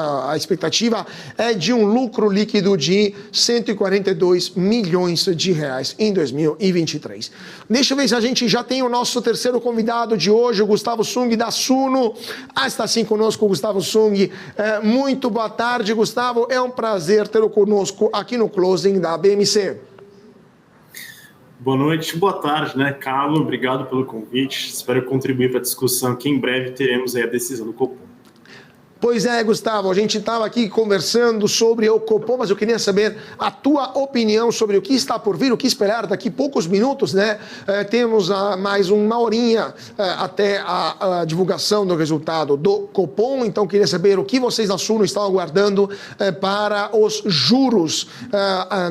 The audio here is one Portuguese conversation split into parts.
A expectativa é de um lucro líquido de 142 milhões de reais em 2023. Deixa eu ver se a gente já tem o nosso terceiro convidado de hoje, o Gustavo Sung, da Suno. Está sim conosco o Gustavo Sung. Muito boa tarde, Gustavo. É um prazer tê-lo conosco aqui no Closing da BMC. Boa noite, boa tarde, né, Carlos? Obrigado pelo convite. Espero contribuir para a discussão, que em breve teremos aí a decisão do Copom. Pois é, Gustavo, a gente estava aqui conversando sobre o Copom, mas eu queria saber a tua opinião sobre o que está por vir, o que esperar daqui a poucos minutos, né? Temos mais uma horinha até a divulgação do resultado do Copom, então queria saber o que vocês da Suno estão aguardando para os juros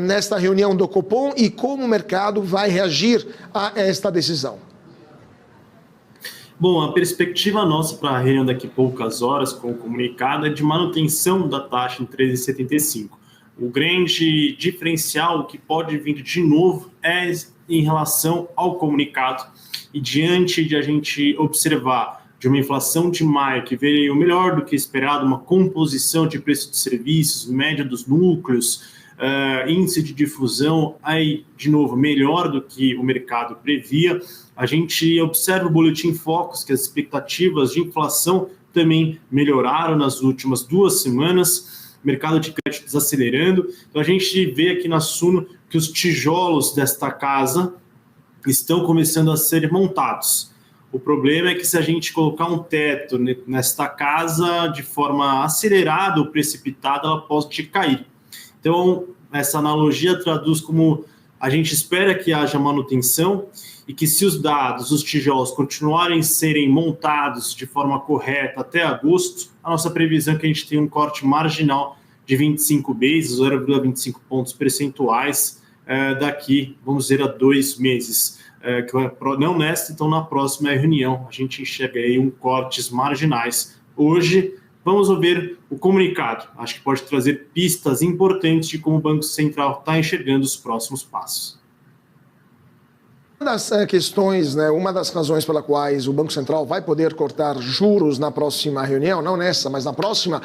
nesta reunião do Copom e como o mercado vai reagir a esta decisão. Bom, a perspectiva nossa para a reunião daqui a poucas horas, com o comunicado, é de manutenção da taxa em 13,75. O grande diferencial que pode vir de novo é em relação ao comunicado. E diante de a gente observar de uma inflação de maio que veio melhor do que esperado, uma composição de preço de serviços, média dos núcleos, índice de difusão, aí, de novo, melhor do que o mercado previa. A gente observa o Boletim Focus, que as expectativas de inflação também melhoraram nas últimas 2 semanas, mercado de crédito desacelerando. Então, a gente vê aqui na Suno que os tijolos desta casa estão começando a ser montados. O problema é que se a gente colocar um teto nesta casa de forma acelerada ou precipitada, ela pode cair. Então, essa analogia traduz como a gente espera que haja manutenção e que se os dados, os tijolos, continuarem a serem montados de forma correta até agosto, a nossa previsão é que a gente tenha um corte marginal de 25 bases, 0,25 pontos percentuais, daqui, vamos dizer, a 2 meses. Não nesta, então na próxima reunião, a gente enxerga aí cortes marginais. Hoje, vamos ouvir o comunicado. Acho que pode trazer pistas importantes de como o Banco Central está enxergando os próximos passos. Uma das questões, né, uma das razões pela quais o Banco Central vai poder cortar juros na próxima reunião, não nessa, mas na próxima,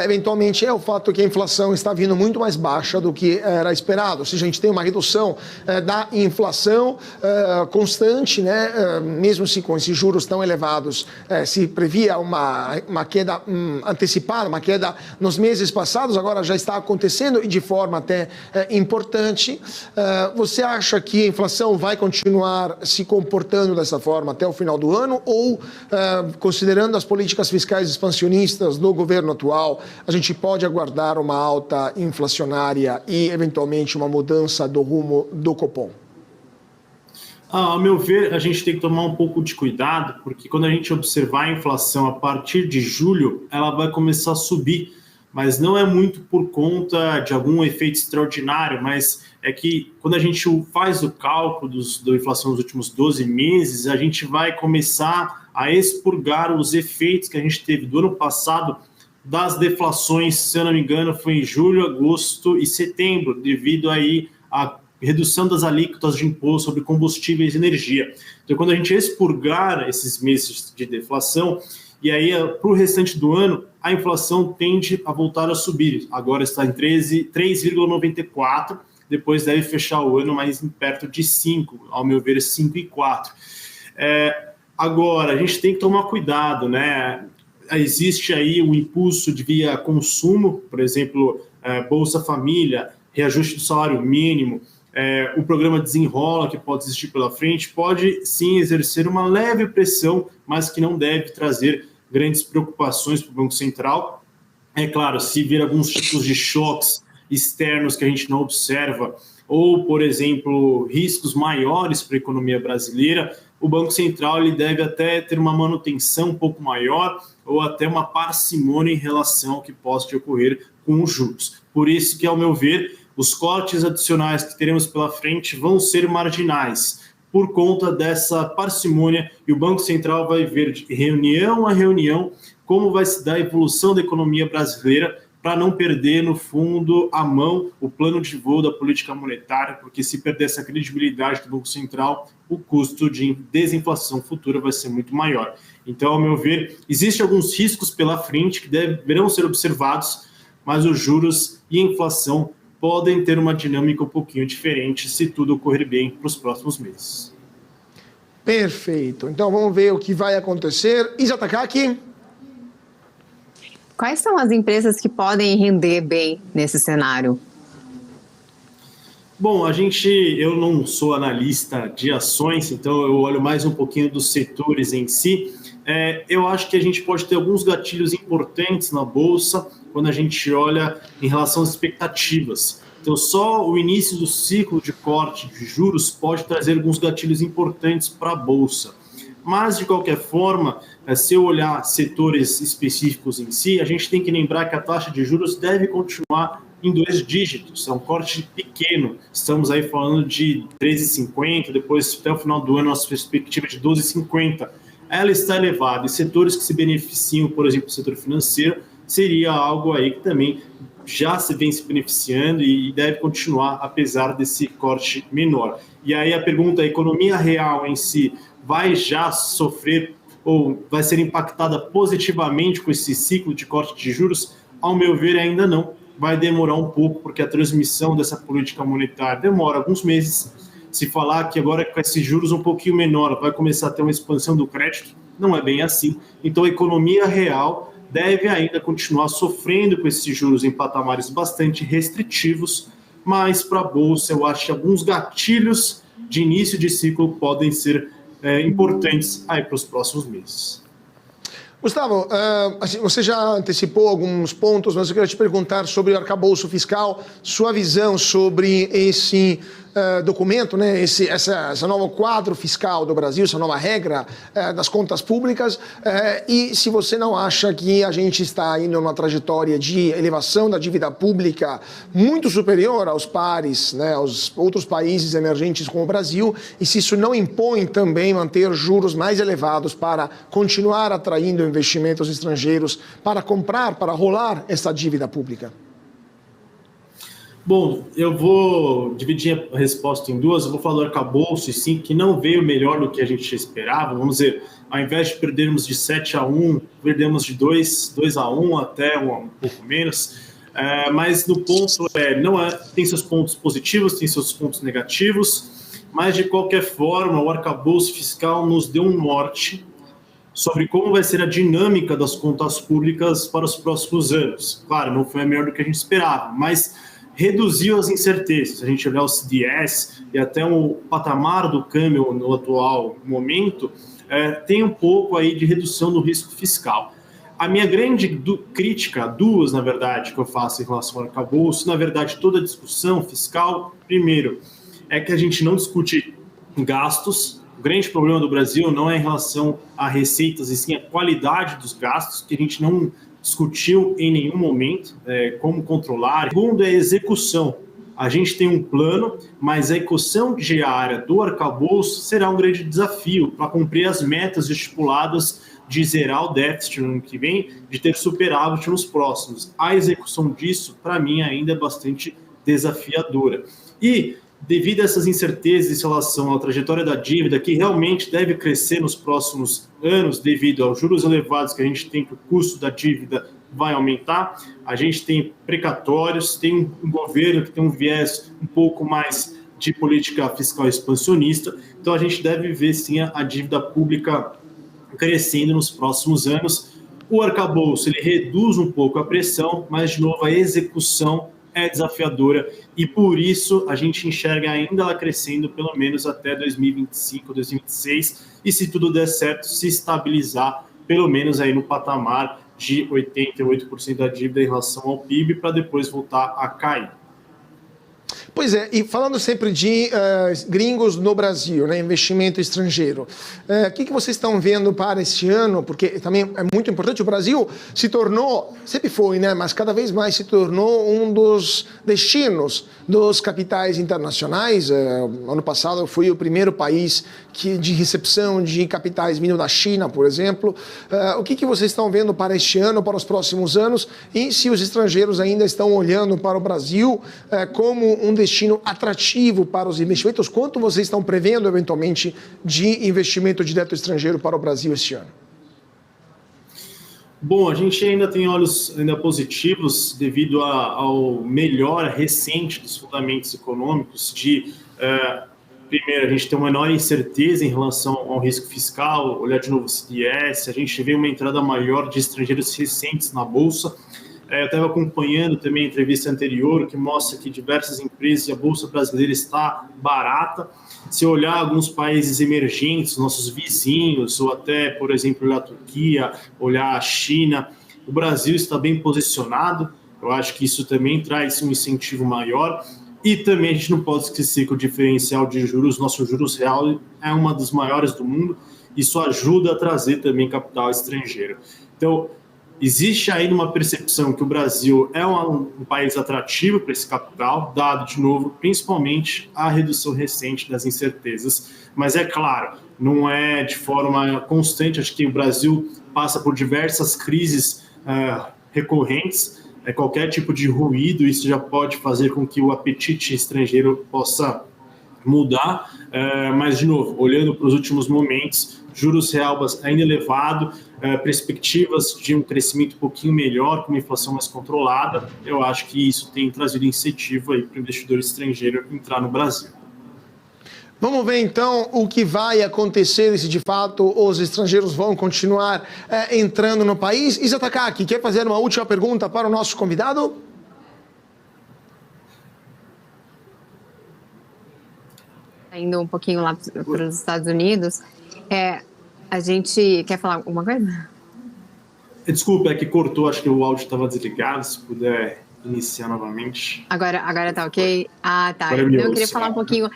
eventualmente é o fato que a inflação está vindo muito mais baixa do que era esperado. Ou seja, a gente tem uma redução da inflação constante, né, mesmo se com esses juros tão elevados, se previa uma queda antecipada, uma queda nos meses passados, agora já está acontecendo e de forma até importante. Você acha que a inflação vai continuar se comportando dessa forma até o final do ano ou, considerando as políticas fiscais expansionistas do governo atual, a gente pode aguardar uma alta inflacionária e, eventualmente, uma mudança do rumo do Copom? Ao meu ver, a gente tem que tomar um pouco de cuidado, porque quando a gente observar a inflação a partir de julho, ela vai começar a subir, mas não é muito por conta de algum efeito extraordinário, mas é que quando a gente faz o cálculo da inflação dos últimos 12 meses, a gente vai começar a expurgar os efeitos que a gente teve do ano passado das deflações, se eu não me engano, foi em julho, agosto e setembro, devido aí à redução das alíquotas de imposto sobre combustíveis e energia. Então, quando a gente expurgar esses meses de deflação, e aí para o restante do ano, a inflação tende a voltar a subir. Agora está em 3,94%, depois deve fechar o ano mais perto de 5%, ao meu ver, 5,4%. Agora, a gente tem que tomar cuidado, né? Existe aí um impulso de via consumo, por exemplo, Bolsa Família, reajuste do salário mínimo, o programa Desenrola, que pode existir pela frente, pode sim exercer uma leve pressão, mas que não deve trazer grandes preocupações para o Banco Central. É claro, se vir alguns tipos de choques externos que a gente não observa, ou, por exemplo, riscos maiores para a economia brasileira, o Banco Central ele deve até ter uma manutenção um pouco maior ou até uma parcimônia em relação ao que possa ocorrer com os juros. Por isso que, ao meu ver, os cortes adicionais que teremos pela frente vão ser marginais, por conta dessa parcimônia, e o Banco Central vai ver de reunião a reunião como vai se dar a evolução da economia brasileira para não perder, no fundo, a mão, o plano de voo da política monetária, porque se perder essa credibilidade do Banco Central, o custo de desinflação futura vai ser muito maior. Então, ao meu ver, existem alguns riscos pela frente que deverão ser observados, mas os juros e a inflação podem ter uma dinâmica um pouquinho diferente se tudo ocorrer bem para os próximos meses. Perfeito. Então, vamos ver o que vai acontecer. Isa Takaki. Quais são as empresas que podem render bem nesse cenário? Bom, eu não sou analista de ações, então eu olho mais um pouquinho dos setores em si. Eu acho que a gente pode ter alguns gatilhos importantes na Bolsa quando a gente olha em relação às expectativas. Então, só o início do ciclo de corte de juros pode trazer alguns gatilhos importantes para a Bolsa. Mas, de qualquer forma, se eu olhar setores específicos em si, a gente tem que lembrar que a taxa de juros deve continuar em 2 dígitos, é um corte pequeno. Estamos aí falando de 13,50, depois até o final do ano, nossa perspectiva é de 12,50. Ela está elevada e setores que se beneficiam, por exemplo, do setor financeiro, seria algo aí que também já se vem se beneficiando e deve continuar, apesar desse corte menor. E aí a pergunta, a economia real em si vai já sofrer ou vai ser impactada positivamente com esse ciclo de corte de juros? Ao meu ver, ainda não. Vai demorar um pouco, porque a transmissão dessa política monetária demora alguns meses. Se falar que agora com esses juros um pouquinho menor vai começar a ter uma expansão do crédito, não é bem assim. Então a economia real deve ainda continuar sofrendo com esses juros em patamares bastante restritivos, mas para a Bolsa eu acho que alguns gatilhos de início de ciclo podem ser importantes aí para os próximos meses. Gustavo, você já antecipou alguns pontos, mas eu queria te perguntar sobre o arcabouço fiscal, sua visão sobre esse documento, né, essa nova quadro fiscal do Brasil, essa nova regra das contas públicas, e se você não acha que a gente está indo numa trajetória de elevação da dívida pública muito superior aos pares, né, aos outros países emergentes como o Brasil, e se isso não impõe também manter juros mais elevados para continuar atraindo investimentos estrangeiros para comprar, para rolar essa dívida pública? Bom, eu vou dividir a resposta em duas. Eu vou falar do arcabouço, sim, que não veio melhor do que a gente esperava. Vamos dizer, ao invés de perdermos de 7-1, perdemos de 2-1 até um pouco menos. Mas no ponto, tem seus pontos positivos, tem seus pontos negativos, mas de qualquer forma, o arcabouço fiscal nos deu um norte sobre como vai ser a dinâmica das contas públicas para os próximos anos. Claro, não foi melhor do que a gente esperava, mas reduziu as incertezas. Se a gente olhar o CDS e até o patamar do câmbio no atual momento, tem um pouco aí de redução do risco fiscal. A minha grande crítica, duas na verdade, que eu faço em relação ao arcabouço, na verdade toda a discussão fiscal, primeiro, é que a gente não discute gastos. O grande problema do Brasil não é em relação a receitas, e sim a qualidade dos gastos, que a gente não discutiu em nenhum momento como controlar. Segundo é a execução. A gente tem um plano, mas a execução diária do arcabouço será um grande desafio para cumprir as metas estipuladas de zerar o déficit no ano que vem, de ter superávit nos próximos. A execução disso, para mim, ainda é bastante desafiadora. E devido a essas incertezas em relação à trajetória da dívida, que realmente deve crescer nos próximos anos devido aos juros elevados que a gente tem, que o custo da dívida vai aumentar, a gente tem precatórios, tem um governo que tem um viés um pouco mais de política fiscal expansionista, então a gente deve ver sim a dívida pública crescendo nos próximos anos. O arcabouço ele reduz um pouco a pressão, mas de novo a execução é desafiadora e por isso a gente enxerga ainda ela crescendo pelo menos até 2025, 2026 e se tudo der certo se estabilizar pelo menos aí no patamar de 88% da dívida em relação ao PIB para depois voltar a cair. Pois é, e falando sempre de gringos no Brasil, né, investimento estrangeiro, o que vocês estão vendo para este ano? Porque também é muito importante, o Brasil se tornou, sempre foi, né, mas cada vez mais se tornou um dos destinos dos capitais internacionais. Ano passado foi o primeiro país de recepção de capitais vindo da China, por exemplo. O que vocês estão vendo para este ano, para os próximos anos, e se os estrangeiros ainda estão olhando para o Brasil como um destino atrativo para os investimentos? Quanto vocês estão prevendo, eventualmente, de investimento direto estrangeiro para o Brasil este ano? Bom, a gente ainda tem olhos ainda positivos devido ao melhor recente dos fundamentos econômicos primeiro, a gente tem uma menor incerteza em relação ao risco fiscal, olhar de novo o CDS, a gente vê uma entrada maior de estrangeiros recentes na Bolsa. Eu estava acompanhando também a entrevista anterior, que mostra que diversas empresas e a Bolsa brasileira está barata. Se olhar alguns países emergentes, nossos vizinhos, ou até, por exemplo, olhar a Turquia, olhar a China, o Brasil está bem posicionado. Eu acho que isso também traz um incentivo maior. E também a gente não pode esquecer que o diferencial de juros, nosso juros real, é uma dos maiores do mundo. Isso ajuda a trazer também capital estrangeiro. Então, existe ainda uma percepção que o Brasil é um país atrativo para esse capital, dado, de novo, principalmente a redução recente das incertezas. Mas é claro, não é de forma constante. Acho que o Brasil passa por diversas crises recorrentes. Qualquer tipo de ruído, isso já pode fazer com que o apetite estrangeiro possa mudar, mas, de novo, olhando para os últimos momentos, juros real ainda elevado, perspectivas de um crescimento um pouquinho melhor, com uma inflação mais controlada, eu acho que isso tem trazido incentivo aí para o investidor estrangeiro entrar no Brasil. Vamos ver então o que vai acontecer, se de fato os estrangeiros vão continuar entrando no país. Isa Takaki, quer fazer uma última pergunta para o nosso convidado? Indo um pouquinho lá para os Estados Unidos, a gente quer falar alguma coisa? Desculpa, é que cortou, acho que o áudio estava desligado, se puder iniciar novamente. Agora tá ok? Ah, tá. Eu queria falar um pouquinho.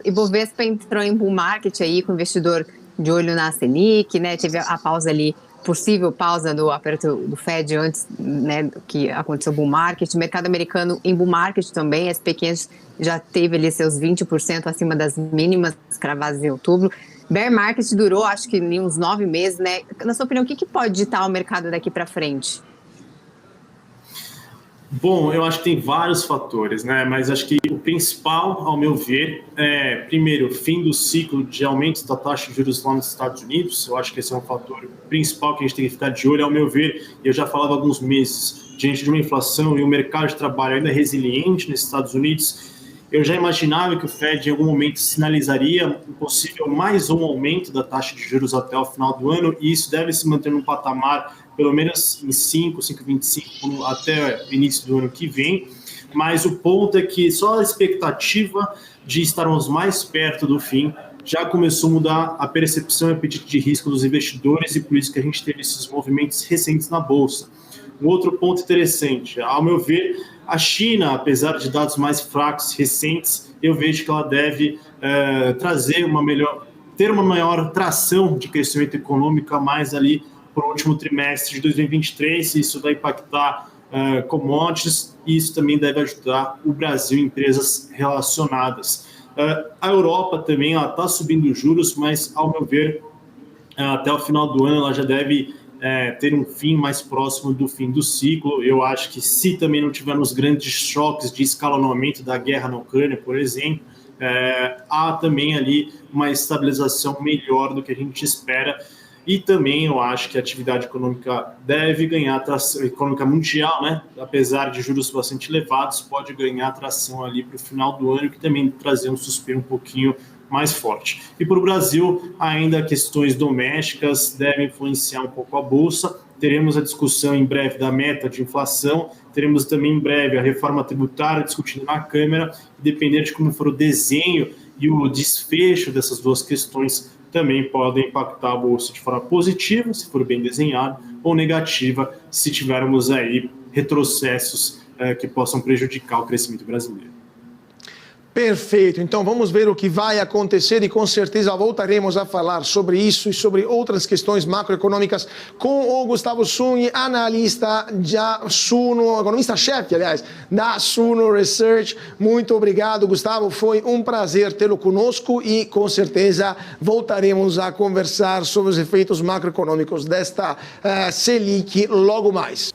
Ibovespa entrou em bull market aí, com o investidor de olho na Selic, né? Teve a pausa ali, possível pausa do aperto do Fed antes, né, que aconteceu o bull market. O mercado americano em bull market também, S&P500 já teve ali seus 20% acima das mínimas cravadas em outubro. Bear market durou, acho que uns 9 meses, né? Na sua opinião, o que pode ditar o mercado daqui para frente? Bom, eu acho que tem vários fatores, né? Mas acho que o principal, ao meu ver, primeiro, fim do ciclo de aumento da taxa de juros lá nos Estados Unidos. Eu acho que esse é um fator principal que a gente tem que ficar de olho, ao meu ver. Eu já falava há alguns meses, diante de uma inflação e um mercado de trabalho ainda resiliente nos Estados Unidos, eu já imaginava que o Fed em algum momento sinalizaria um possível mais um aumento da taxa de juros até o final do ano, e isso deve se manter num patamar pelo menos em 5,25 até o início do ano que vem. Mas o ponto é que só a expectativa de estarmos mais perto do fim já começou a mudar a percepção e apetite de risco dos investidores, e por isso que a gente teve esses movimentos recentes na Bolsa. Um outro ponto interessante, ao meu ver, a China, apesar de dados mais fracos recentes, eu vejo que ela deve ter uma maior tração de crescimento econômico a mais ali para o último trimestre de 2023, isso vai impactar commodities, e isso também deve ajudar o Brasil em empresas relacionadas. A Europa também está subindo os juros, mas, ao meu ver, até o final do ano ela já deve ter um fim mais próximo do fim do ciclo. Eu acho que, se também não tivermos grandes choques de escalonamento da guerra na Ucrânia, por exemplo, há também ali uma estabilização melhor do que a gente espera. E também eu acho que a atividade econômica deve ganhar tração, econômica mundial, né? Apesar de juros bastante elevados, pode ganhar tração ali para o final do ano, que também trazer um suspiro um pouquinho mais forte. E para o Brasil, ainda questões domésticas devem influenciar um pouco a Bolsa. Teremos a discussão em breve da meta de inflação, teremos também em breve a reforma tributária discutida na Câmara, dependendo de como for o desenho e o desfecho dessas duas questões, também podem impactar a Bolsa de forma positiva, se for bem desenhado, ou negativa, se tivermos aí retrocessos que possam prejudicar o crescimento brasileiro. Perfeito, então vamos ver o que vai acontecer e com certeza voltaremos a falar sobre isso e sobre outras questões macroeconômicas com o Gustavo Sung, analista da Suno, economista-chefe, aliás, da Suno Research. Muito obrigado, Gustavo, foi um prazer tê-lo conosco e com certeza voltaremos a conversar sobre os efeitos macroeconômicos desta Selic logo mais.